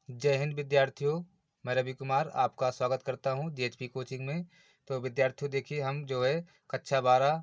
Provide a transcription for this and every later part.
जय हिंद विद्यार्थियों। मैं रवि कुमार आपका स्वागत करता हूं जीएचपी कोचिंग में। तो विद्यार्थियों देखिए, हम जो है कक्षा 12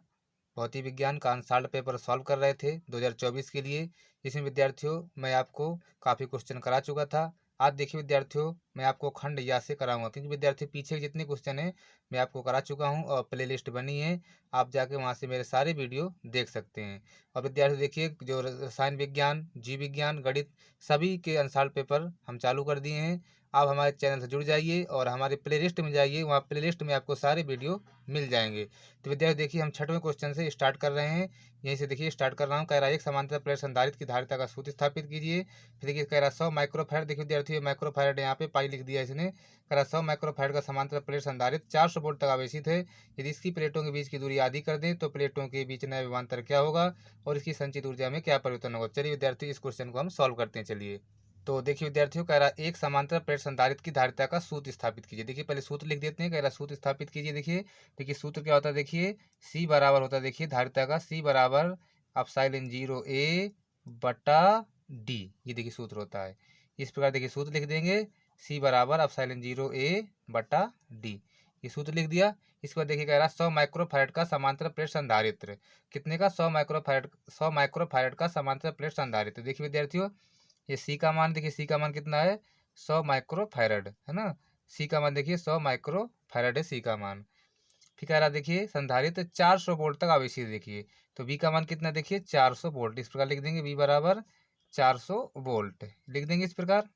भौतिक विज्ञान का अनसॉल्व्ड पेपर सॉल्व कर रहे थे 2024 के लिए। इसमें विद्यार्थियों मैं आपको काफ़ी क्वेश्चन करा चुका था। आज देखिए विद्यार्थियों, मैं आपको खंड या से कराऊंगा, क्योंकि विद्यार्थियों पीछे जितने क्वेश्चन हैं मैं आपको करा चुका हूं और प्ले लिस्ट बनी है। आप जाके वहां से मेरे सारे वीडियो देख सकते हैं। और विद्यार्थी देखिए, जो रसायन विज्ञान, जीव विज्ञान, गणित, सभी के अनसॉल्व्ड पेपर हम चालू कर दिए हैं। आप हमारे चैनल से जुड़ जाइए और हमारे प्ले लिस्ट में जाइए, वहाँ प्ले लिस्ट में आपको सारे वीडियो मिल जाएंगे। तो विद्यार्थी देखिए, हम छठवें क्वेश्चन से स्टार्ट कर रहे हैं। यहीं से देखिए स्टार्ट कर रहा हूँ। कह रहा है एक समांतर प्लेट संधारित्र की धारिता का सूत्र स्थापित कीजिए। फिर देखिए कह रहा 100 माइक्रोफैरड। देखिए विद्यार्थी, माइक्रोफैरड यहाँ पे पाई लिख दिया इसने। कह रहा 100 माइक्रोफैरड का समांतर प्लेट संधारित्र 400 वोल्ट तक आवेशित है। यदि इसकी प्लेटों के बीच की दूरी आधी कर दें तो प्लेटों के बीच नया विभवांतर क्या होगा और इसकी संचित ऊर्जा में क्या परिवर्तन होगा। चलिए विद्यार्थी, इस क्वेश्चन को हम सॉल्व करते हैं। चलिए, तो देखिए विद्यार्थियों, कह रहा है एक समांतर प्लेट संधारित्र की धारिता का सूत्र स्थापित कीजिए। देखिए पहले सूत्र लिख देते हैं। कह रहा सूत्र स्थापित कीजिए। देखिए देखिए सूत्र क्या होता है। देखिए सी बराबर होता है, देखिए धारिता का सी बराबर एप्सिलॉन 0 ए बटा डी। ये देखिए सूत्र होता है। इस प्रकार देखिए सूत्र लिख देंगे, सी बराबर एप्सिलॉन 0 ए बटा डी। ये सूत्र लिख दिया। इसके बाद देखिए कह रहा 100 माइक्रोफैरड का समांतर प्लेट संधारित्र कितने का, 100 माइक्रोफैरड का समांतर प्लेट संधारित्र। देखिए विद्यार्थियों, ये सी का मान देखिए, सी का मान कितना है, 100 माइक्रोफैरड है ना। सी का मान देखिए 100 माइक्रोफैरड है सी का मान। फिर कह रहा देखिए संधारित्र 400 वोल्ट तक आवेशित। देखिए तो वी का मान कितना, देखिए 400 वोल्ट। इस प्रकार लिख देंगे, वी बराबर 400 वोल्ट लिख देंगे इस प्रकार।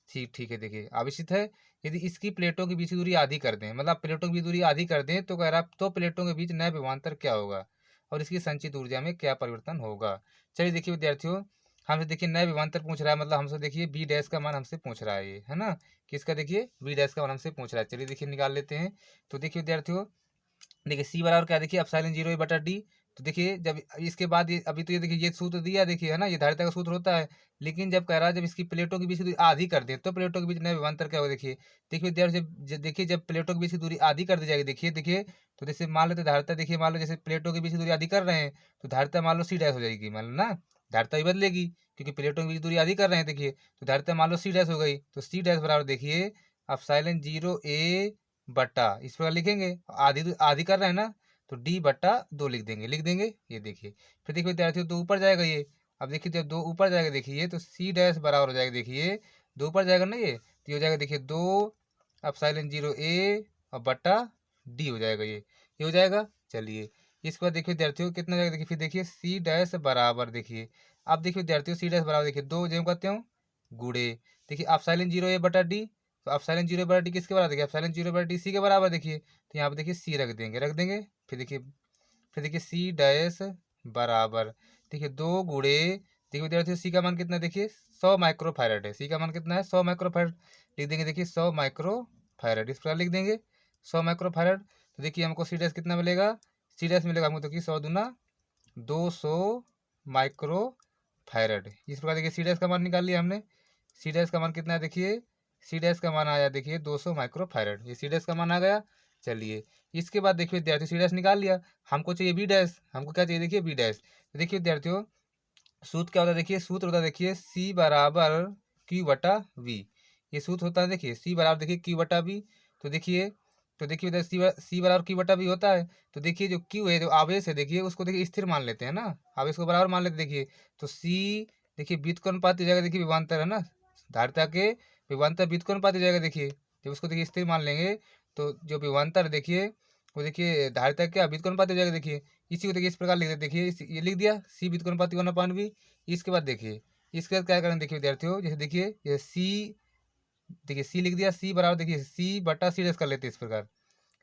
ठीक ठीक है, देखिए आवेशित है। यदि इसकी प्लेटों के बीच की दूरी आधी कर दें, मतलब प्लेटों की दूरी आधी कर दें, तो कह रहा तो प्लेटों के बीच नया विभवांतर क्या होगा और इसकी संचित ऊर्जा में क्या परिवर्तन होगा। चलिए देखिए विद्यार्थियों, हमसे देखिए नया विभवांतर पूछ रहा है, मतलब हमसे देखिए बी डैश का मान हमसे पूछ रहा है ये, है ना। किसका, देखिए बी डैश का मान हमसे पूछ रहा है। चलिए देखिए निकाल लेते हैं। तो देखिए विद्यार्थियों, देखिए सी बराबर क्या, देखिए एप्सिलॉन 0 बटा डी। तो देखिए जब इसके बाद ये अभी तो ये देखिए ये सूत्र दिया, देखिए है ना, ये धारिता का सूत्र होता है। लेकिन जब कह रहा है जब इसकी प्लेटों के बीच की दूरी आधी कर दें तो प्लेटों के बीच नया विभवांतर क्या होगा। देखिए देखिए विद्यार्थी, देखिए जब प्लेटों के बीच की दूरी आधी कर दी जाएगी, देखिए देखिए, तो जैसे मान लेते धारिता, देखिए मान लो जैसे प्लेटों के बीच की दूरी आधी कर रहे हैं तो धारिता मान लो सी डैश हो जाएगी, मान लो ना। धारिता ही बदलेगी क्योंकि प्लेटों के बीच दूरी आधी कर रहे हैं। देखिए तो धारिता मान लो सी डैश हो गई, तो सी डैश बराबर देखिए एप्सिलॉन 0 ए बटा, इस प्रकार लिखेंगे। आधी आधी कर रहे हैं ना, तो डी बटा 2 लिख देंगे ये देखिए। फिर देखिए विद्यार्थियों, दो ऊपर जाएगा ये। अब देखिए जब दो ऊपर जाएगा, देखिए तो सी डैश बराबर हो जाएगा, देखिए दो ऊपर जाएगा ना ये, तो ये हो जाएगा देखिए 2 एप्सिलॉन 0 ए और बटा डी हो जाएगा ये हो जाएगा। चलिए इसके बाद देखिए विद्यार्थियों कितना जाएगा, देखिए फिर देखिए सी डैश बराबर, देखिए अब देखिए विद्यार्थियों सी डैश बराबर, देखिए दो जो कहते हो गुड़े, देखिए एप्सिलॉन 0 ए बटा डी। तो एप्सिलॉन 0 बटा डी किसके बराबर, देखिए एप्सिलॉन 0 बटा डी सी के बराबर। देखिए तो यहाँ पे देखिए सी रख देंगे। फिर देखिए सी डैश बराबर, देखिए दो गुड़े, देखिए विद्यार्थियों सी का मान कितना है, देखिए 100 माइक्रोफैरड है। सी का मान कितना है, 100 माइक्रोफैरड लिख देंगे। देखिए 100 माइक्रोफैरड इस प्रकार लिख देंगे, 100 माइक्रोफैरड। तो देखिए हमको सी डैश कितना मिलेगा, सी डैश मिलेगा हमको, तो कि 100 दूना 200 माइक्रोफैरड। इस प्रकार देखिए सी डैश का मान निकाल लिया हमने। सी डैश का मान कितना है, देखिए सी डैश का मान आया देखिए 200 माइक्रोफैरड, ये सी डैश का मान आ गया। चलिए इसके बाद देखिए विद्यार्थी सी डैश निकाल लिया, हमको चाहिए बी डैश। हमको क्या चाहिए, देखिए बी डैश। तो देखिए विद्यार्थियों, सूत्र क्या होता है, देखिए सूत्र होता है, देखिए सी बराबर क्यू बटा वी। ये सूत्र होता है, देखिए सी बराबर देखिए क्यू बटा वी। तो देखिए इधर सी बराबर क्यू बटा वी होता है। तो देखिए जो क्यू है, जो आवेश है, देखिए उसको देखिए स्थिर मान लेते हैं ना, आवेश को बराबर मान लेते हैं। देखिए तो सी देखिए व्युत्क्रमानुपाती हो जाएगा, देखिए विभवांतर है ना, धारिता के विभवांतर व्युत्क्रमानुपाती हो जाएगा। देखिए जब उसको देखिए स्थिर मान लेंगे तो जो विभवांतर देखिए वो देखिए धारिता क्या व्युत्क्रमानुपाती हो जाएगा। देखिए इसी को देखिए इस प्रकार लिख देते, देखिए ये लिख दिया सी व्युत्क्रमानुपाती 1/v। इसके बाद देखिए इसके बाद क्या करें, देखिए विद्यार्थियों, जैसे देखिए ये सी, देखिए सी लिख दिया, सी बराबर देखिए सी बटा सी डैश कर लेते हैं इस प्रकार,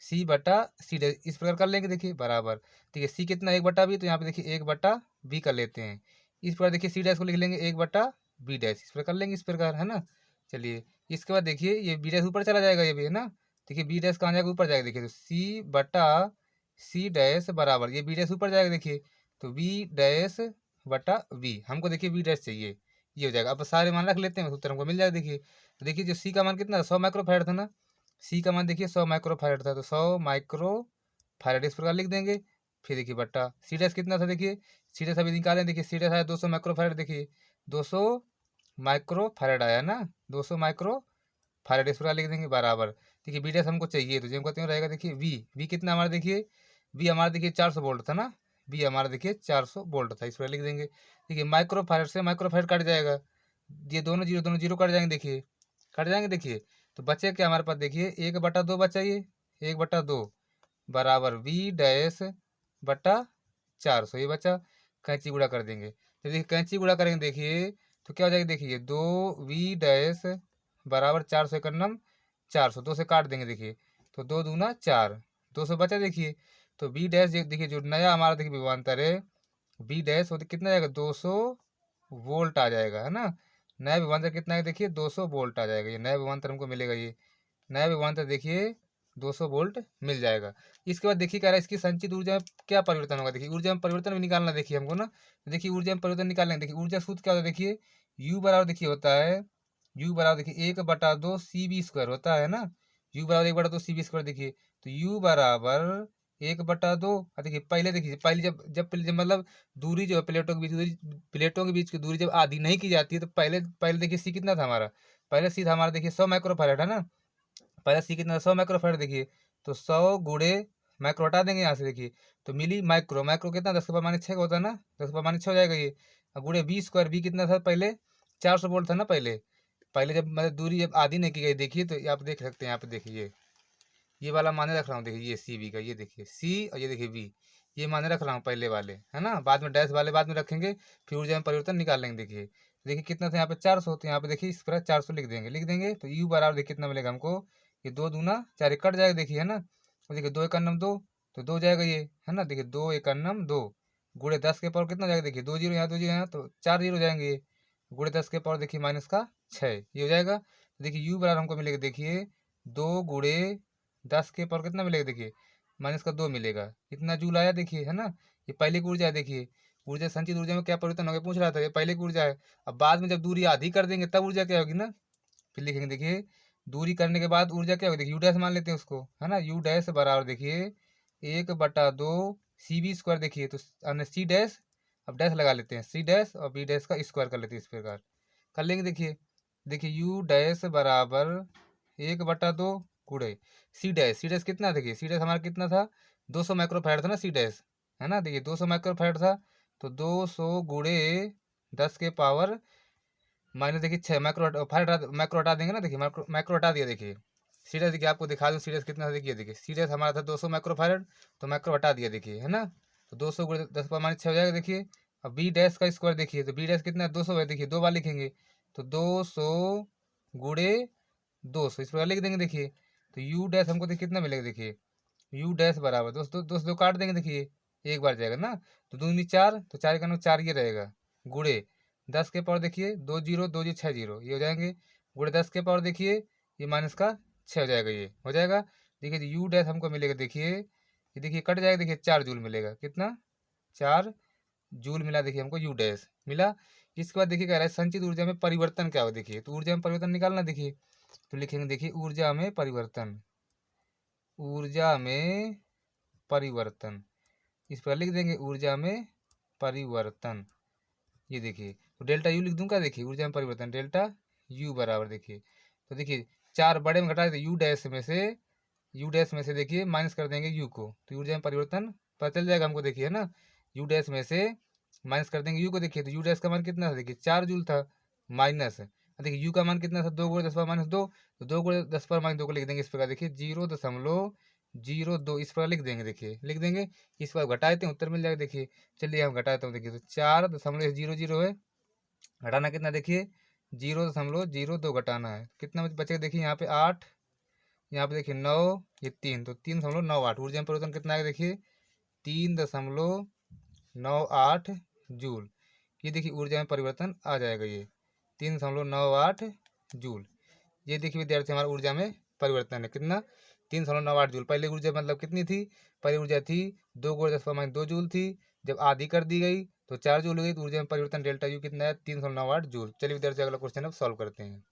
सी बटा सी डैश इस प्रकार कर लेंगे। देखिए बराबर देखिए सी कितना 1/v, तो यहाँ पे देखिए 1/v कर लेते हैं। इस प्रकार देखिए सी डैश को लिख लेंगे 1/b डैश, इस प्रकार कर लेंगे इस प्रकार, है ना। चलिए इसके बाद देखिए ये बी डैश ऊपर चला जाएगा, ये भी है ना। देखिए बी डैश कहाँ जाएगा, ऊपर जाएगा। देखिए तो सी बटा सी डैश बराबर, ये बी डैश ऊपर जाएगा। देखिए तो बी डैश बटा वी, हमको देखिए बी डैश चाहिए, ये हो जाएगा। अब सारे मान रख लेते हैं, उत्तर हमको मिल जाएगा। देखिए तो देखिए जो सी का मान कितना, 100 माइक्रोफैरड था ना। सी का मान देखिए 100 माइक्रोफैरड था, तो 100 माइक्रोफैरड इस प्रकार लिख देंगे। फिर देखिए बट्टा सी डैश कितना था, देखिए सी डैश अभी निकालें, देखिए सी डैश आया 200 माइक्रोफैरड। देखिए 200 माइक्रो फैराड आया ना, 200 माइक्रो फैराड। इस प्रकार लिख देंगे बराबर। देखिए बी डैश हमको चाहिए, तो जो हमको रहेगा देखिए वी कितना हमारा, देखिए वी हमारा देखिए 400 वोल्ट था ना, वी हमारा देखिए 400 वोल्ट था। इस प्रकार लिख देंगे। देखिए माइक्रो फैराड से माइक्रो फैराड कट जाएगा, ये दोनों जीरो कट जाएंगे, देखिए कट जाएंगे। देखिए तो बचे क्या हमारे पास, देखिए 1/2 बचा, ये 1/2 बराबर वी डैश बटा 400, ये बचा। कैंची गुणा कर देंगे, तो देखिए कैंची गुणा करेंगे, देखिए तो क्या हो जाएगा, देखिए 2v डैश बराबर 400 400, 2 से काट देंगे, देखिए तो 2 दूना 4, 200 बचा। देखिए तो बी डैश देखिए जो नया हमारा देखिए विभवांतर है बी डैश, वो कितना जाएगा 200 वोल्ट आ जाएगा, है ना। नया विभवांतर कितना है, देखिए 200 वोल्ट आ जाएगा, ये नया विभवांतर हमको मिलेगा। ये नया विभवांतर देखिए 200 वोल्ट मिल जाएगा। इसके बाद देखिए कह रहा है इसकी संचित ऊर्जा में क्या परिवर्तन होगा। देखिए ऊर्जा में परिवर्तन भी निकालना, देखिए हमको ना, तो देखिए ऊर्जा में परिवर्तन निकालना। देखिए ऊर्जा सूत्र क्या होता है, देखिए यू बराबर देखिए होता है, यू बराबर देखिए 1/2 CV² होता है ना, यू बराबर 1/2 CV²। देखिए तो यू बराबर 1/2। देखिए पहले देखिए पहले जब मतलब दूरी जो है प्लेटों के बीच की दूरी जब आधी नहीं की जाती है, तो पहले पहले देखिए सी कितना था हमारा, पहले सी था हमारा देखिए 100 माइक्रोफैराड है ना, पहले सी कितना 100 माइक्रोफैराड। देखिए तो 100 गुणे माइक्रो हटा देंगे यहाँ से, देखिए तो मिली माइक्रो, माइक्रो कितना 10⁻6 का होता है ना, 10⁻6 हो जाएगा ये। और गुणे V², V कितना था पहले 400 वोल्ट था ना पहले, पहले जब मतलब दूरी जब आधी नहीं की गई, देखिए तो आप देख सकते हैं यहाँ पे, देखिए ये वाला माने रख रहा हूँ, देखिए ये सी वी का, ये देखिए सी और ये देखिए वी, ये माने रख रहा हूँ पहले वाले, है ना। बाद में डैश वाले बाद में रखेंगे, फिर ऊर्जा में परिवर्तन निकाल लेंगे। देखिए देखिए कितना था यहाँ पे 400, तो यहाँ पे देखिए इस पर 400 लिख देंगे। तो यू बराबर देखिए कितना मिलेगा हमको, ये 2 दूना 4 कट जाएगा, देखिए है ना। तो देखिए 2 × 2, तो 2 जाएगा ये, है ना। देखिए 2 × 2 गुणे 10 के पावर कितना जाएगा, देखिए 2 जीरो यहाँ 2 जीरो यहाँ, तो 4 जीरो जाएंगे ये, गुणे 10 के पावर देखिए -6, ये हो जाएगा। तो देखिए यू बराबर हमको मिलेगा, देखिए 2 गुणे 10 के पावर कितना मिलेगा, देखिए -2 मिलेगा। कितना जूल आया, देखिए है ना। ये पहले की ऊर्जा है, देखिए ऊर्जा संचित ऊर्जा में क्या परिवर्तन हो गया पूछ रहा था, ये पहले की ऊर्जा है। अब बाद में जब दूरी आधी कर देंगे तब ऊर्जा क्या होगी ना, फिर लिखेंगे। देखिए दूरी करने के बाद ऊर्जा क्या होगी, देखिए यू डैश मान लेते हैं उसको, है ना। यू डैश बराबर देखिए 1/2 CV²। देखिए तो सी डैश, अब डैश लगा लेते हैं, सी डैश और बी डैश का स्क्वायर कर लेते हैं, इस प्रकार कर लेंगे। देखिए देखिए यू डैश बराबर 1/2 गुणे सी डैश कितना, देखिए सी डैश हमारा कितना था 200 माइक्रोफैराड था ना, सी डैश, है ना। देखिए 200 माइक्रोफैराड था, तो 200 गुणे 10 के पावर देखिए 6 माइक्रो हटा देंगे ना। देखिए माइक्रो हटा दिया, देखिए सी डैश देखिए आपको दिखा दूँ सी डैश कितना था। देखिए सी डैश हमारा था 200 माइक्रोफैराड, तो माइक्रो हटा दिया, देखिए है ना। तो 200 गुणे 10⁻6 हो जाएगा। देखिए अब बी डैश का स्क्वायर, देखिए तो बी डैश कितना है 200 है, देखिए 2 बार लिखेंगे, तो 200 गुणे 200 इस प्रकार लिख देंगे। देखिए तो यू डैश हमको देखिए कितना मिलेगा, देखिए यू डैश बराबर दोस्तों 200 काट देंगे, देखिए एक बार जाएगा ना, तो 2 दूनी 4, तो 4 का 4 ये रहेगा, गुणे 10 के पावर देखिए 2 जीरो 2 जी 6 जीरो ये हो जाएंगे, गुणे 10 के पावर देखिए ये -6 हो जाएगा, ये हो जाएगा। देखिए यू डैश हमको मिलेगा, देखिए ये देखिए कट जाएगा, देखिए 4 जूल मिलेगा, कितना 4 जूल मिला, देखिए हमको यू डैश मिला। इसके बाद देखिए कह रहा है संचित ऊर्जा में परिवर्तन क्या हो। देखिए तो ऊर्जा में परिवर्तन निकालना, देखिए तो लिखेंगे देखिए ऊर्जा में परिवर्तन, ऊर्जा में परिवर्तन इस पर लिख देंगे, ऊर्जा में परिवर्तन। ये देखिए तो डेल्टा यू लिख दूंगा, देखिए ऊर्जा में परिवर्तन डेल्टा यू बराबर, देखिए तो देखिए 4 बड़े में घटा देते यू डैश में से देखिए माइनस कर देंगे यू को, तो ऊर्जा में परिवर्तन पता चल जाएगा हमको, देखिए है ना। यू डैश में से माइनस कर देंगे यू को, देखिए तो यू डैश का मान कितना था, देखिए 4 जूल था, माइनस देखिए यू का मान कितना था 2 गुणे 10⁻2, तो 2 गुणे 10⁻2 को लिख देंगे इस प्रकार, देखिए 0.02 इस प्रकार लिख देंगे, देखिए लिख देंगे। इस पर घटा देते हैं उत्तर मिल जाएगा। देखिए चलिए हम घटा देते हैं, देखिए तो 4.00 है, घटाना कितना, देखिए 0.02 घटाना है, कितना बचेगा, देखिए यहाँ पे 8, यहाँ पे देखिए 9, ये 3, तो 3.98 ऊर्जा में परिवर्तन कितना है, देखिए 3.98 जूल। ये देखिए ऊर्जा में परिवर्तन आ जाएगा, ये 3.98 जूल। ये देखिए विद्यार्थी हमारा ऊर्जा में परिवर्तन है कितना 3.98 जूल। पहले ऊर्जा मतलब कितनी थी, पहले ऊर्जा थी 2 गुणे 10⁻2 जूल थी, जब आधी कर दी गई तो 4 जूल हो गई, तो ऊर्जा में परिवर्तन डेल्टा यू कितना है 3.98 जूल। चलिए विद्यार्थी अगला क्वेश्चन अब सॉल्व करते हैं।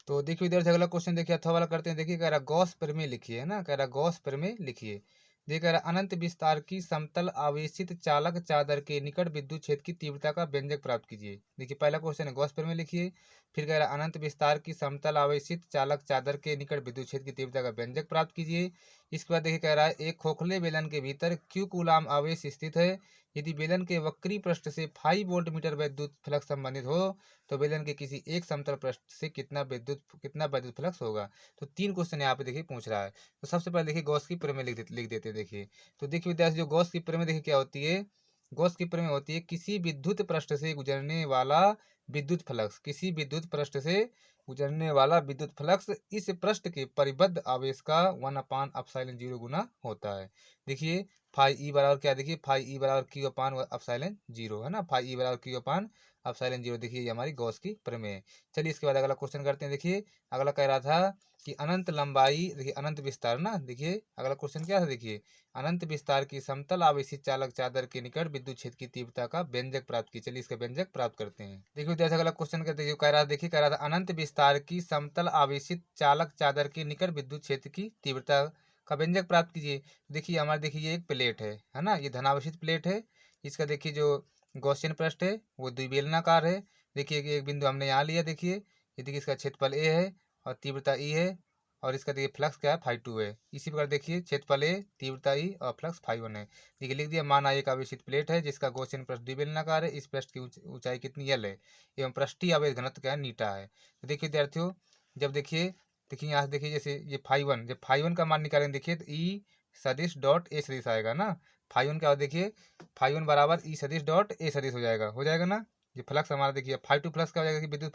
तो देखिए विद्यार्थी अगला क्वेश्चन देखिए अथवा वाला करते हैं। देखिए कह रहा गॉस प्रमेय लिखिए, है ना, कह रहा गॉस प्रमेय लिखिए। देखिए अनंत विस्तार की समतल आवेशित चालक चादर के निकट विद्युत क्षेत्र की तीव्रता का व्यंजक प्राप्त कीजिए। देखिए पहला क्वेश्चन है गॉस प्रमेय लिखिए, फिर कह रहा है अनंत विस्तार की समतल आवेशित चालक चादर के निकट विद्युत क्षेत्र की तीव्रता का व्यंजक प्राप्त कीजिए। इसके बाद देखिए कह रहा है एक खोखले बेलन के भीतर क्यू कूलाम आवेश स्थित है। यदि बेलन के वक्री पृष्ठ से 5 वोल्ट मीटर विद्युत फ्लक्स संबंधित हो तो बेलन के किसी एक समतल पृष्ठ से कितना विद्युत फ्लक्स होगा। तो 3 क्वेश्चन यहाँ पे देखिए पूछ रहा है। तो सबसे पहले देखिए गॉस की प्रमेय लिख देते हैं। देखिए तो देखिए विद्यार्थी जो गॉस की प्रमेय देखिए क्या होती है। गॉस की प्रमेय होती है किसी विद्युत पृष्ठ से गुजरने वाला विद्युत फ्लक्स, किसी विद्युत पृष्ठ से गुजरने वाला विद्युत फ्लक्स इस पृष्ठ के परिबद्ध आवेश का 1/ε0 गुना होता है। देखिए फाई ई बराबर क्या, देखिए फाई ई बराबर Q/ε0 है ना, फाई ई बराबर Q/ε0। देखिए ये हमारी गॉस की प्रमेय है। चलिए इसके बाद अगला क्वेश्चन करते हैं। देखिए अगला कह रहा था कि अनंत लंबाई, देखिए अनंत विस्तार ना, देखिए अगला क्वेश्चन क्या था। देखिए अनंत विस्तार की समतल आवेशित चालक चादर के निकट विद्युत क्षेत्र की तीव्रता का व्यंजक प्राप्त की। चलिए इसका व्यंजक प्राप्त करते हैं। देखिए विद्यार्थी अगला क्वेश्चन करते हैं, कह रहा देखिए कह रहा था अनंत विस्तार की समतल आवेशित चालक चादर के निकट विद्युत क्षेत्र की तीव्रता का व्यंजक प्राप्त कीजिए। देखिए हमारे देखिए ये एक प्लेट है ना, ये धनावेशित प्लेट है। इसका देखिए जो गॉसियन पृष्ठ है वो द्विबेलनाकार है। देखिए एक बिंदु हमने यहाँ लिया, देखिए ये देखिए इसका क्षेत्रफल ए है और तीव्रता ई है, और इसका देखिए फ्लक्स क्या है φ2 है। इसी प्रकार देखिए क्षेत्रफल ए, तीव्रता ई और फ्लक्स φ1 है। देखिए लिख दिया, माना एक आवेशित प्लेट है जिसका गॉसियन पृष्ठ द्विबेलनाकार है। इस पृष्ठ की ऊंचाई कितनी एल है एवं पृष्ठीय आवेश घनत्व क्या है नीटा है। तो देखिए विद्यार्थियों जब देखिए यहाँ से देखिए जैसे ये φ1, जब φ1 का मान निकालेंगे देखिए तो ई सदिश डॉट ए सदिश आएगा ना। φ1 क्या हो, देखिए φ1 बराबर ई सदिश डॉट ए सदिश हो जाएगा ना। ये फ्लक्स हमारा देखिए φ2 फ्लक्स क्या हो जाएगा कि विद्युत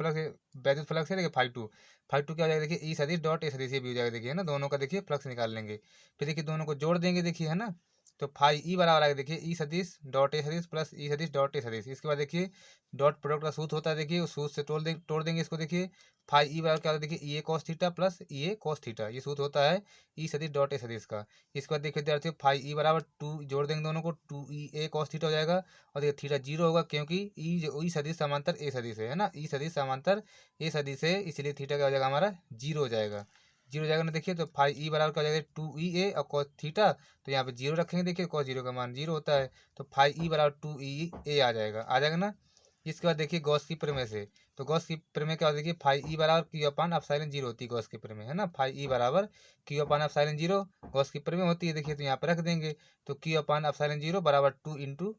फ्लक्स है देखिए φ2 क्या हो जाएगा देखिए ई सदिश डॉट ए सदिश ये भी हो जाएगा। देखिए है ना, दोनों का देखिए फ्लक्स निकाल लेंगे, फिर देखिए दोनों को जोड़ देंगे देखिए है ना। तो फाई ई बराबर आएगा देखिए ई सदिश डॉट ए सदिश प्लस ई सदिश डॉट ए सदिश। इसके बाद देखिए डॉट प्रोडक्ट का सूत्र होता है, देखिए उस सूत्र से तोड़ देंगे इसको। देखिए फाई ई बराबर क्या होता है, देखिए ई ए कॉस थीटा प्लस ई ए कॉस थीटा, ये सूत्र होता है ई सदिश डॉट ए सदिश का। इसके बाद देखिए विद्यार्थियों फाई ई बराबर 2 जोड़ देंगे दोनों को, 2 ई ए कॉस थीटा हो जाएगा। और देखिए थीटा 0 होगा क्योंकि ई सदिश समांतर ए सदिश है ना, ई सदिश समांतर ए सदिश है, इसलिए थीटा क्या हो जाएगा हमारा 0 हो जाएगा। 0 हो जाएगा ना। देखिए तो फाई ई बराबर क्या हो जाएगा 2 ई ए और कॉस थीटा, तो यहाँ पे 0 रखेंगे। देखिए कॉस 0 का मान 0 होता है, तो फाई ई बराबर 2 ई ए आ जाएगा ना। इसके बाद देखिए गॉस की प्रमेय से, तो गॉस की प्रमेय क्या होती है, देखिए फाई ई बराबर Q/ε0 होती है गॉस की प्रमेय है ना। फाई ई बराबर Q/ε0 गॉस की प्रमेय होती है। देखिए तो यहाँ पर रख देंगे, तो Q/ε0 बराबर 2 इंटू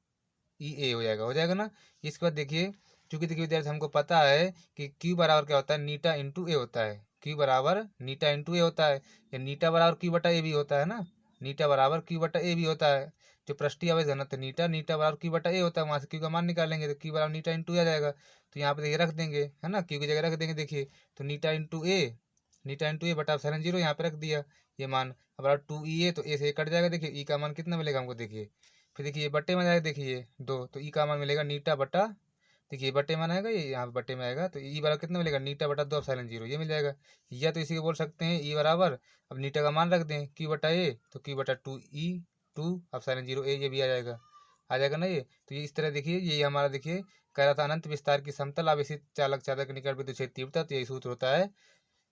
ई ए हो जाएगा ना। इसके बाद देखिए चूंकि देखिए विद्यार्थी हमको पता है कि Q बराबर क्या होता है, नीटा इंटू ए होता है। Q बराबर नीटा इंटू ए होता है, या नीटा बराबर Q/A भी होता है ना, नीटा बराबर Q/A भी होता है। जो पृष्ठीय आवेश घनत्व नीटा बराबर Q/A होता है, वहाँ से Q का मान निकालेंगे तो Q बराबर नीटा इंटू आ जाएगा। तो यहाँ पे देखिए रख देंगे है ना, Q की जगह रख देंगे। देखिए तो नीटा इंटू ए बटा ε0 यहाँ पे रख दिया ये मान। अब बराबर 2 ई ए, तो ए से कट जाएगा। देखिए ई का मान कितना मिलेगा हमको, देखिए फिर देखिए बट्टे में जाएगा, देखिए 2, तो ई का मान मिलेगा नीटा बटा, देखिए बट्टे में आएगा, ये यहाँ पे बट्टे में आएगा, तो ई बराबर कितना मिलेगा नीटा बटा 2 ε0 ये मिल जाएगा। या तो इसी को बोल सकते हैं ई बराबर, अब नीटा का मान रख दें Q/A, तो Q/2 2 ε0 ए, ये भी आ जाएगा ना ये। तो ये इस तरह देखिए ये हमारा देखिए कह रहा था अनंत विस्तार की समतल आवेशित चालक चादर के निकट विद्युत क्षेत्र तीव्रता, तो यही सूत्र होता है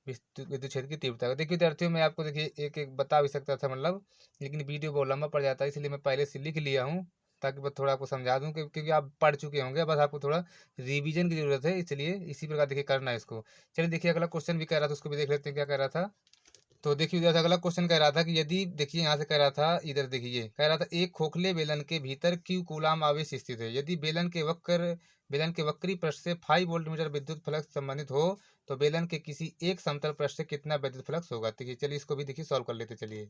विद्युत क्षेत्र की तीव्रता का। देखिए विद्यार्थियों मैं आपको देखिए एक एक बता भी सकता था मतलब, लेकिन वीडियो बहुत लंबा पड़ जाता है, इसलिए मैं पहले से लिख लिया हूँ ताकि बस थोड़ा आपको समझा दूँ, क्योंकि आप पढ़ चुके होंगे, बस आपको थोड़ा रिवीजन की जरूरत है, इसलिए इसी प्रकार देखिए करना है इसको। चलिए देखिए अगला क्वेश्चन भी कह रहा था, उसको भी देख लेते हैं क्या कह रहा था। तो देखिए इधर अगला क्वेश्चन कह रहा था कि यदि, देखिए यहाँ से कह रहा था, इधर देखिए कह रहा था एक खोखले बेलन के भीतर Q कूलाम आवेश स्थित है। यदि बेलन के वक्री पृष्ठ से 5 वोल्ट मीटर विद्युत फ्लक्स संबंधित हो तो बेलन के किसी एक समतल पृष्ठ से कितना विद्युत फ्लक्स होगा। देखिए चलिए इसको भी देखिए सॉल्व कर लेते चलिए।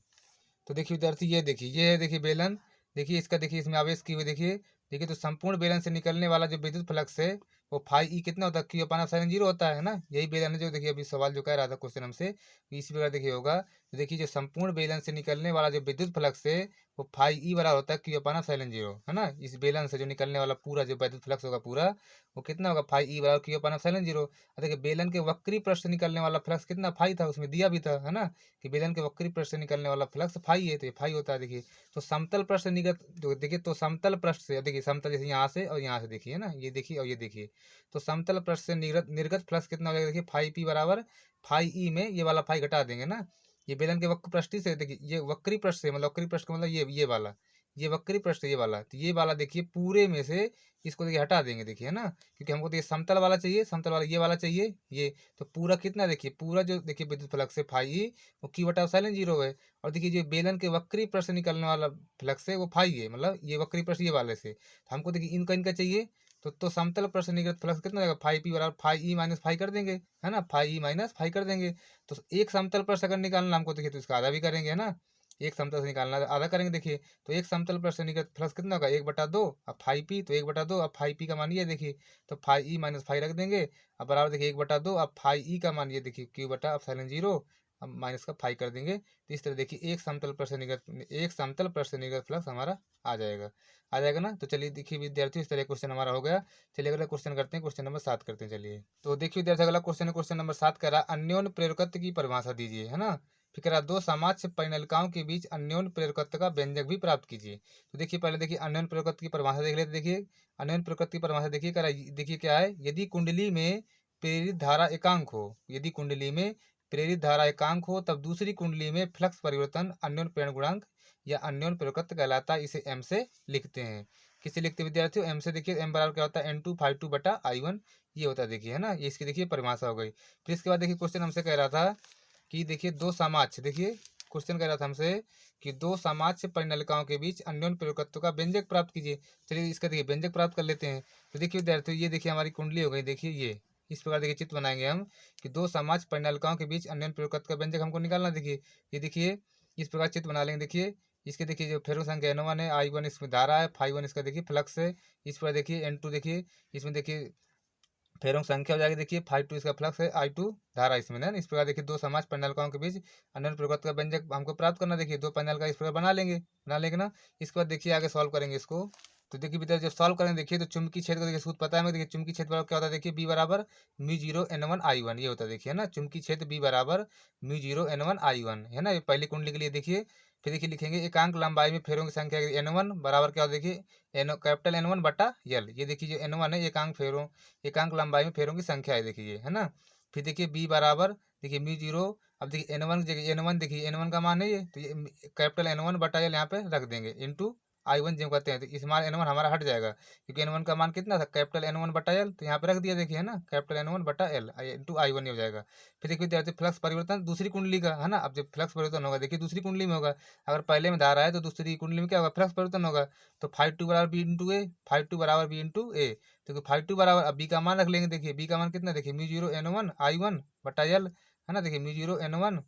तो देखिए विद्यार्थी ये है देखिए बेलन, देखिए इसका देखिए इसमें आवेश की हुई देखिए, देखिए तो संपूर्ण बेलन से निकलने वाला जो विद्युत फ्लक्स है वो फाई ई कितना होता है Q/ε0 होता है ना। यही बेलन है जो देखिए अभी सवाल जो कह रहा था क्वेश्चन हमसे, इसी प्रकार देखिए होगा। तो देखिए जो संपूर्ण बेलन से निकलने वाला जो विद्युत फ्लक्स है वो फाई ई बराबर होता है Q/ε0 है ना। इस बेलन से जो निकलने वाला पूरा जो विद्युत फ्लक्स होगा पूरा वो कितना होगा, फाई ई बराबर Q/ε0। देखिए बेलन के वक्री पृष्ठ से निकलने वाला फ्लक्स कितना फाई था, उसमें दिया भी था है ना, कि बेलन के वक्री पृष्ठ से निकलने वाला फ्लक्स फाई है, तो ये फाई होता है। देखिए तो समतल पृष्ठ से निर्गत देखिए, तो समतल पृष्ठ से देखिए, समतल जैसे यहाँ से और यहाँ से देखिए ना, ये देखिए और ये देखिए, तो समतल पृष्ठ से निर्गत फ्लक्स कितना हो जाएगा, देखिए फाई पी बराबर फाई ई में ये वाला फाई घटा देंगे ना, ये बेलन के वक्र पृष्ठ से देखिए, ये वक्री पृष्ठ से मतलब वक्री पृष्ठ का मतलब ये वाला, ये वक्री पृष्ठ ये वाला, तो ये वाला देखिए पूरे में से इसको देखिए हटा देंगे देखिए, है ना, क्योंकि हमको देखिए समतल वाला चाहिए, समतल वाला ये वाला चाहिए ये। तो पूरा कितना देखिए, पूरा जो देखिए विद्युत फ्लक्स है फाई ई वो Q बटा एप्सिलॉन जीरो है। और देखिए जो बेलन के वक्री पृष्ठ से निकलने वाला फ्लक्स है वो फाई है, मतलब ये वक्री पृष्ठ ये वाले से। तो हमको देखिए इनका इनका चाहिए, तो समतल पृष्ठ से निर्गत फ्लक्स कितना जाएगा, फाई पी बराबर फाई ई माइनस फाई कर देंगे, है ना, फाई ई माइनस फाई कर देंगे। तो एक समतल पृष्ठ अगर निकालना हमको देखिए तो इसका आधा भी करेंगे, है ना, एक समतल से निकालना आधा करेंगे देखिए। तो एक समतल पृष्ठ से निर्गत फ्लक्स कितना होगा, 1/2, अब फाई पी तो 1/2, अब फाई पी का मान ये देखिए, तो फाई ई माइनस फाई रख देंगे, अब बराबर देखिए 1/2, अब फाई ई का मान ये देखिए Q बटा एप्सिलॉन जीरो, अब माइनस का फाई कर देंगे। तो इस तरह देखिए एक समतल पृष्ठ से निर्गत फ्लक्स हमारा आ जाएगा ना। तो चलिए देखिए विद्यार्थियों, इस तरह क्वेश्चन हमारा हो गया। चलिए अगला क्वेश्चन करते हैं, क्वेश्चन नंबर 7 करते हैं। चलिए तो देखिए विद्यार्थी, अगला क्वेश्चन है क्वेश्चन नंबर 7 कह रहा है अन्योन्य प्रेरकत्व की परिभाषा दीजिए, है ना। फिर कह रहा दो समाक्ष परिनलिकाओं के बीच अन्योन्य प्रेरकत्व का व्यंजक भी प्राप्त कीजिए। तो देखिए पहले देखिए अन्योन्य प्रेरकत्व की परिभाषा देख लेते। देखिए अन्योन्य प्रेरकत्व की परिभाषा देखिए, कह रहा है देखिए क्या है, यदि कुंडली में प्रेरित धारा एकांक हो, यदि कुंडली में प्रेरित धारा एकांक हो तब दूसरी कुंडली में फ्लक्स परिवर्तन अन्योन्य प्रेरण गुणांक या अन्योन्य प्रेरकत्व कहलाता है। इसे एम से लिखते हैं। किसे लिखते हैं विद्यार्थियों, एम से। देखिए एम बराबर क्या होता है, N2 φ2 बटा I1, ये होता है देखिए, है ना, ये इसकी देखिए परिभाषा हो गई। फिर इसके बाद देखिए क्वेश्चन हमसे कह रहा था कि देखिए दो समाक्ष, देखिए क्वेश्चन कह रहा था हमसे कि दो समाक्ष परिनलिकाओं के बीच अन्योन्य प्रेरकत्व का व्यंजक प्राप्त कीजिए। चलिए इसका देखिए व्यंजक प्राप्त कर लेते हैं। तो देखिए विद्यार्थियों, ये देखिए हमारी कुंडली हो गई, देखिए ये इस प्रकार देखिए चित्र बनाएंगे हम कि दो समाक्ष परिनलिकाओं के बीच अन्योन्य प्रेरकत्व का व्यंजक हमको निकालना। देखिए ये देखिए इस प्रकार चित्र बना लेंगे। देखिए इसके देखिए जो फेरो संख्या N1 है, I1 इसमें धारा है, φ1 इसका देखिए फ्लक्स है। इस पर देखिए N2 देखिए इसमें देखिए फेरों संख्या हो जाएगी, देखिए φ2 इसका फ्लक्स है, I2 धारा इसमें है। इस प्रकार देखिए दो समाज परिनलिकाओं के बीच अन्योन्य प्रेरकत्व का व्यंजक हमको प्राप्त करना। देखिए दो परिनलिका इस प्रकार बना लेंगे ना। इसके बाद देखिए आगे सॉल्व करेंगे इसको। तो देखिए विद्यार्थी जब सॉल्व करेंगे देखिए तो चुंबकीय क्षेत्र का देखिए सूत्र पता है हमें। देखिए चुंबकीय क्षेत्र बराबर क्या होता है, देखिए बी बराबर μ0 N1 I1 ये होता है देखिए, है ना, चुंबकीय क्षेत्र बी बराबर μ0 N1 I1, है ना, ये पहली कुंडली के लिए। देखिए फिर देखिए लिखेंगे एकांक लंबाई में फेरों की संख्या N1 बराबर क्या होता है, देखिए कैपिटल N1 बटा L। ये देखिए जो N1 है एकांक लंबाई में फेरों की संख्या है देखिए, है ना। फिर देखिए बी बराबर देखिए μ0, अब देखिए N1 जगह N1 देखिए N1 का मान है ये, तो ये कैपिटल N1 बटा L यहाँ पे रख देंगे इंटू I1 जो कहते हैं। तो इस मान N1 हमारा हट जाएगा क्योंकि N1 का मान कितना था, कैपिटल N1 बटा L, तो यहाँ पे रख दिया देखिए, है ना, कैपिटल N1 बटा L इंटू I1 हो जाएगा। फिर देखिए विद्यार्थी फ्लक्स परिवर्तन दूसरी कुंडली का, है ना, अब जब फ्लक्स परिवर्तन होगा देखिए दूसरी कुंडली में होगा। अगर पहले में धारा है तो दूसरी कुंडली में क्या होगा, फ्लक्स परिवर्तन होगा। तो φ2 बराबर बी इंटू ए, φ2 बराबर बी इंटू ए। तो φ2 बराबर अब बी का मान रख लेंगे। देखिए बी का मान कितना, देखिए μ0 N1 I1 बटा L, है ना, देखिए μ0 N1,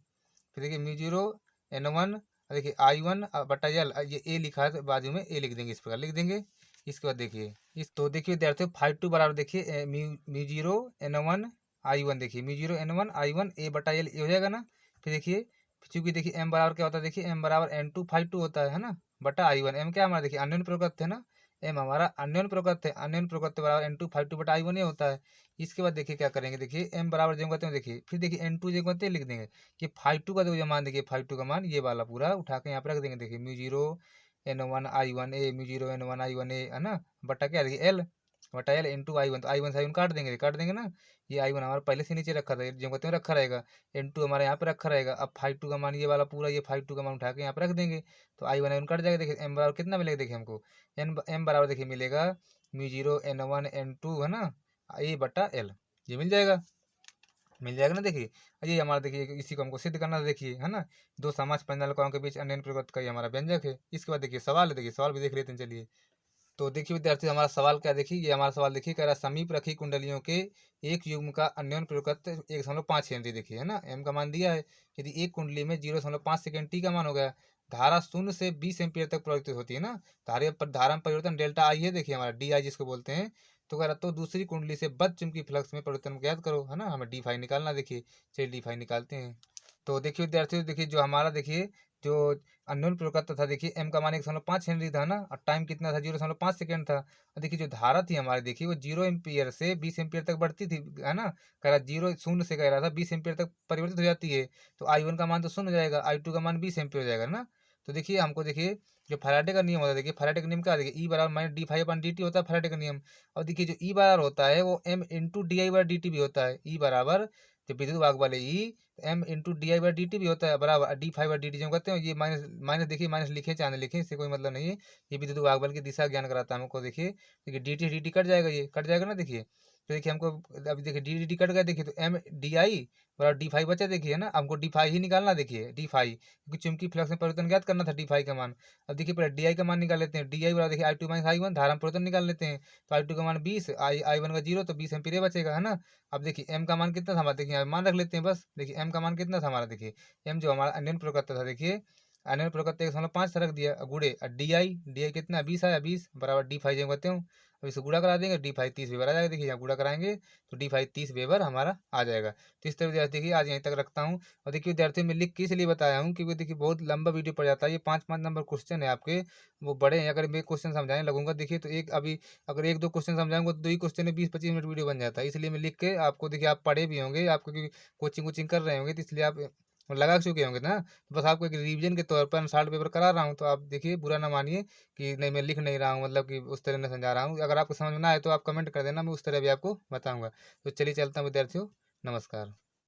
फिर देखिए μ0 N1 देखिए I1 बटा L, ये ए लिखा है तो बाजू में ए लिख देंगे, इस प्रकार लिख देंगे। इसके बाद देखिए तो देखिए विद्यार्थियों φ2 बराबर देखिए μ0 N1 I1, देखिए μ0 N1 I1 ए बटा L ये हो जाएगा ना। फिर देखिए चूंकि देखिए m बराबर क्या होता है, देखिए m बराबर N2 φ2 होता है ना, बटा I1। m क्या हमारा देखिए अन्योन्य प्रेरकत्व है ना, m हमारा अन्योन्य प्रेरकत्व है, अन्योन्य प्रेरकत्व बराबर N2 φ2 बटा I1 ये होता है। इसके बाद देखिए क्या करेंगे, देखिए m बराबर जो कहते हैं देखिए, फिर देखिए N2 जो कहते हैं लिख देंगे कि φ2 का जो मान देखिए φ2 का मान ये वाला पूरा उठा के यहाँ पे रख देंगे। देखिए μ0 N1 I1 ए, μ0 N1 I1 ए, है ना, बटा क्या देखिए L बटा L इंटू I1। तो I1 से I1 काट देंगे ना। ये I1 हमारा पहले से नीचे रखा था, जो कहते हैं रखा रहेगा। N2 हमारे यहाँ पे रखा रहेगा। अब φ2 का मान ये वाला पूरा, ये φ2 का मान उठा के यहाँ पे रख देंगे। तो I1 कट जाएगा। देखिए m बराबर कितना मिलेगा, देखिए हमको m बराबर देखिए मिलेगा μ0 N1 N2, है ना, ए बटा L, ये मिल जाएगा ना। देखिए ये हमारा देखिए इसी को हमको सिद्ध करना था, देखिए, है ना, दो समाज परिनलिकाओं के बीच अन्योन्य प्रेरकत्व का ये हमारा व्यंजक है। इसके बाद देखिए सवाल है, देखिए सवाल भी देख लेते हैं। चलिए तो देखिए विद्यार्थी हमारा सवाल क्या, देखिए ये हमारा सवाल देखिए कह रहा समीप रखी कुंडलियों के एक युग्म का अन्योन्य प्रेरकत्व 1.5 हेनरी, देखिए, है ना, एम का मान दिया है। यदि एक कुंडली में 0.5 सेकंड टी का मान हो गया, धारा 0 से 20 एम्पियर तक प्रवर्तित होती है ना, धारा में परिवर्तन डेल्टा आई है, देखिए हमारा डी आई जिसको बोलते हैं। तो कह रहा तो दूसरी कुंडली से बद चुंबकीय फ्लक्स में परिवर्तन ज्ञात करो, है ना, हमें डी फाई निकालना। देखिए चलिए डी फाई निकालते हैं। तो देखिए विद्यार्थियों, देखिए जो हमारा देखिए जो अन्योन्य प्रेरकत्व था, देखिए एम का मान 1.5 हेनरी था ना, और टाइम कितना था 0.5 सेकंड था। और देखिए जो धारा थी हमारी, देखिए वो 0 एम्पियर से 20 एम्पियर तक बढ़ती थी, है ना, कह रहा 0 से कह रहा था 20 एम्पियर तक परिवर्तित हो जाती है। तो I1 का मान तो 0 हो जाएगा, I2 का मान 20 एम्पियर हो जाएगा ना। तो देखिए हमको देखिए जो फैराडे का नियम होता है, देखिए फैराडे का नियम क्या, देखिए E बराबर माइनस डी फाई अपन डी टी होता है फैराडे का नियम। और देखिए जो E बराबर होता है वो M इंटू डी आई बार डी टी भी होता है। E बराबर जो विद्युत वाहक बल है E M into D I by D T भी होता है बराबर D phi by D T जो कहते हैं। ये माइनस माइनस देखिए, माइनस लिखे चाहे ना लिखे, इससे कोई मतलब नहीं है। ये विद्युत वाहक बल की दिशा ज्ञान कराता है हमको। देखिए देखिए डी टी कट जाएगा, ये कट जाएगा ना। देखिए तो देखिए हमको अभी देखिए डी टी कट गया। देखिए तो एम डी आई बराबर डी फाई बचा। देखिए ना, हमको डी फाई ही निकालना। देखिए डी फाई, क्योंकि चुंबकीय फ्लक्स में परिवर्तन ज्ञात करना था डी फाई का मान। अब देखिए पहले डी आई का मान निकाल लेते हैं। डी आई बराबर देखिए आई टू माइनस आई वन, धारा में परिवर्तन निकाल लेते हैं। तो आई टू का मान 20, आई वन का 0, तो 20 एम्पीयर बचेगा, है ना। अब देखिए एम का मान कितना था हमारा, देखिए यहाँ मान रख लेते हैं बस। देखिए एम का मान कितना था हमारा, देखिए एम जो हमारा अन्य प्रयोग करता था, देखिए अन्य प्रयोग करते 1.5 रख दिया, गुड़े डी आई कितना 20 आया, 20 बराबर डी फाइव जो कहते हैं। अब इसे गुड़ा करा देंगे, डी फाइव 30 वेबर आ जाएगा। देखिए यहाँ गुड़ा कराएंगे तो डी फाइव 30 वेबर हमारा आ जाएगा। तो इस तरह विद्यार्थी देखिए आज यहीं तक रखता हूँ। और देखिए विद्यार्थियों में लिख के इसलिए बताया हूँ क्योंकि देखिए बहुत लंबा वीडियो पड़ जाता है। ये 5-5 नंबर क्वेश्चन है आपके, वो बड़े हैं। अगर मैं क्वेश्चन समझाने लगूंगा देखिए तो एक अभी अगर 1-2 क्वेश्चन समझाऊंगा तो 2 ही क्वेश्चन में 20-25 मिनट वीडियो बन जाता है। इसलिए मैं लिख के आपको, देखिए आप पढ़े भी होंगे, आपको क्योंकि कोचिंग वोचिंग कर रहे होंगे तो इसलिए आप लगा चुके होंगे ना। तो बस आपको एक रिवीजन के तौर पर शार्ट पेपर करा रहा हूँ। तो आप देखिए बुरा ना मानिए कि नहीं मैं लिख नहीं रहा हूँ, मतलब कि उस तरह नहीं समझा रहा हूँ। अगर आपको समझ में ना आए तो आप कमेंट कर देना, मैं उस तरह भी आपको बताऊंगा। तो चलिए चलता हूँ विद्यार्थियों, नमस्कार।